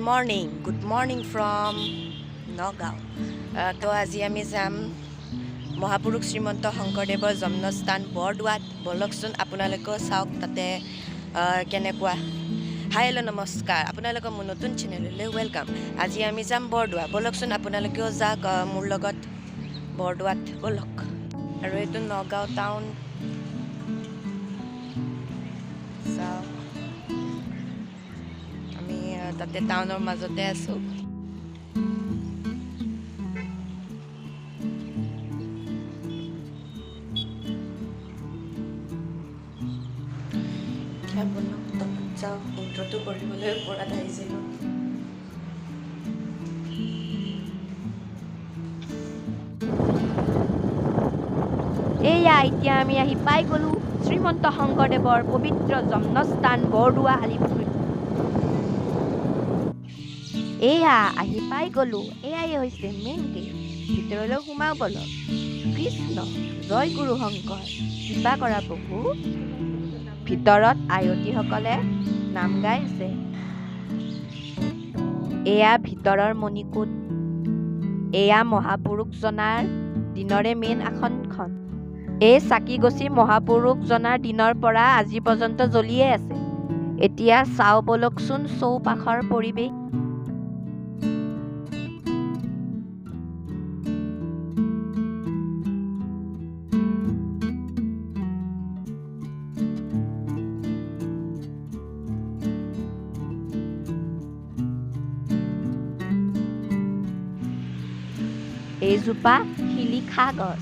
Good morning from Nagaon. তো আজি আমি যাম মহাপুৰুষ শ্ৰীমন্ত শংকৰদেৱৰ জন্মস্থান বৰদোৱাত। বলকচোন আপোনালোকেও চাওক তাতে কেনেকুৱা। হাই হেল্ল' নমস্কাৰ, আপোনালোকৰ মোৰ নতুন চেনেললৈ ৱেলকাম। আজি আমি যাম বৰদোৱা। বলকচোন আপোনালোকেও যাওক মোৰ লগত বৰদোৱাত, বলক। আৰু এইটো নগাঁও টাউন। চাওক আমি তাতে টাউনৰ মাজতে আছোঁ। যাওক, ইন্ট্ৰটো কৰিবলৈ ওপৰত আহিছিলোঁ। এয়া এতিয়া আমি আহি পাই গ'লোঁ শ্ৰীমন্ত শংকৰদেৱৰ পবিত্ৰ জন্মস্থান বৰদোৱা আলিপুখুৰীত। এয়া আহি পাই গ'লোঁ। এয়াই হৈছে মেইন গেট। ভিতৰলৈ সোমাও বলক। কৃষ্ণ জয় গুৰু শংকৰ, কৃপা কৰা প্ৰভু। ভিতৰত আয়তীসকলে নাম গাই আছে। এয়া ভিতৰৰ মণিকূট। এয়া মহাপুৰুষজনাৰ দিনৰে মেইন আসনখন। এই চাকি গছি মহাপুৰুষজনাৰ দিনৰ পৰা আজি পৰ্যন্ত জ্বলিয়ে আছে। এতিয়া চাওঁ বলকচোন চৌপাশৰ পৰিৱেশ। এইজোপা শিলিখা গছ।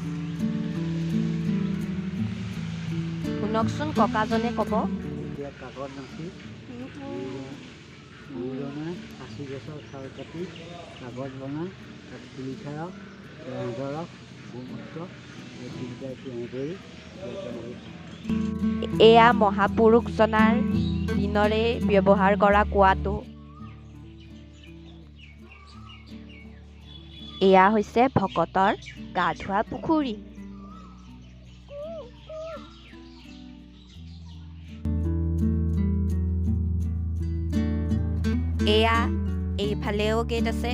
শুনকচোন ককাজনে ক'ব। কাগজ নাছিল, সাঁচি গছৰ চাল কাটি কাগজ বনাই তাত শিলিখা ৰস, ৰস, গোমূত্ৰ এই তিনিটাই এনেদৰেই। এয়া মহাপুৰুষজনাৰ দিনৰে ব্যৱহাৰ কৰা কুৱাটো। এয়া হৈছে ভকতৰ গা ধোৱা পুখুৰী। এয়া এইফালেও গেট আছে।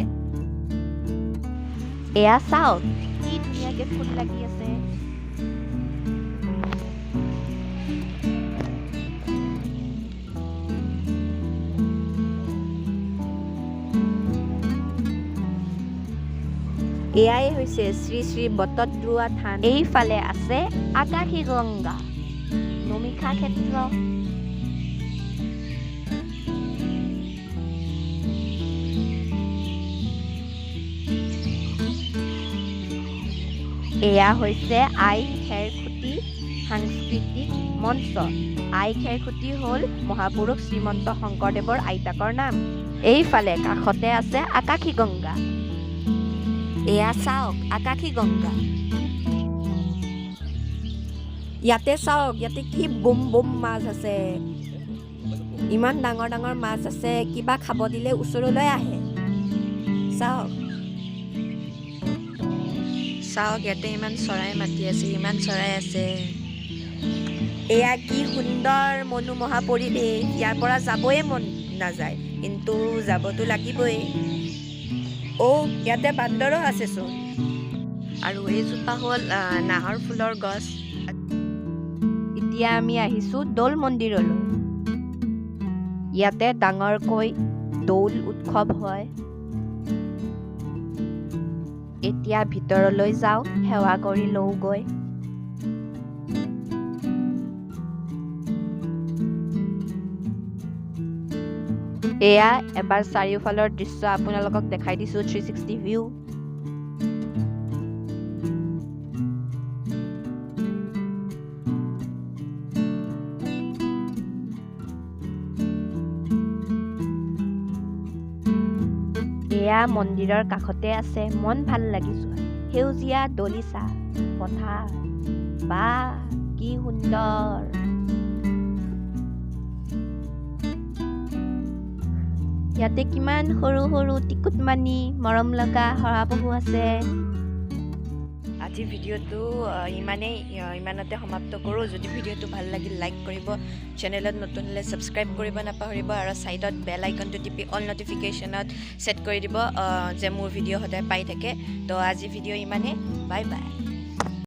এয়া চাওক কি ধুনীয়াকে ফুল লাগি আছে। এয়াই হৈছে শ্ৰী শ্ৰী বটদ্ৰুৱা থান। এইফালে আছে আকাশী গংগা, নমিষা ক্ষেত্ৰ। এয়া হৈছে আই খেৰখুটি সাংস্কৃতিক মঞ্চ। আই খেৰখুটি হ'ল মহাপুৰুষ শ্ৰীমন্ত শংকৰদেৱৰ আইতাকৰ নাম। এইফালে কাষতে আছে আকাশী গংগা। এয়া চাওক আকাশী গংগা। ইয়াতে চাওক, ইয়াতে কি বুম বুম মাছ আছে। ইমান ডাঙৰ ডাঙৰ মাছ আছে, কিবা খাব দিলে ওচৰলৈ আহে। চাওক চাওক ইয়াতে ইমান চৰাই মাতি আছে, ইমান চৰাই আছে। এয়া কি সুন্দৰ মনোমোহা পৰিৱেশ। ইয়াৰ পৰা যাবই মন নাযায়, কিন্তু যাবতো লাগিবই। ইয়াতে বান্দৰো আছেচোন। আৰু এইজোপা হ'ল নাহৰ ফুলৰ গছ। এতিয়া আমি আহিছোঁ দৌল মন্দিৰলৈ। ইয়াতে ডাঙৰকৈ দৌল উৎসৱ হয়। এতিয়া ভিতৰলৈ যাওঁ, সেৱা কৰি লওঁগৈ। এয়া এবাৰ চাৰিওফালৰ দৃশ্য আপোনালোকক দেখাই দিছোঁ, 360 ভিউ। এয়া মন্দিৰৰ কাষতে আছে, মন ভাল লাগিছে। সেউজীয়া দলিচা পথাৰ, বা কি সুন্দৰ। ইয়াতে কিমান সৰু সৰু টিকুটমানি মৰম লগা শহাপহু আছে। আজি ভিডিঅ'টো ইমানতে সমাপ্ত কৰোঁ যদি ভিডিঅ'টো ভাল লাগিল লাইক কৰিব চেনেলত নতুন হ'লে ছাবস্ক্ৰাইব কৰিব নাপাহৰিব আৰু ছাইডত বেল আইকনটো টিপি অল নটিফিকেশ্যনত ছেট কৰি দিব যে মোৰ ভিডিঅ' সদায় পাই থাকে তো আজি ভিডিঅ' ইমানেই বাই বাই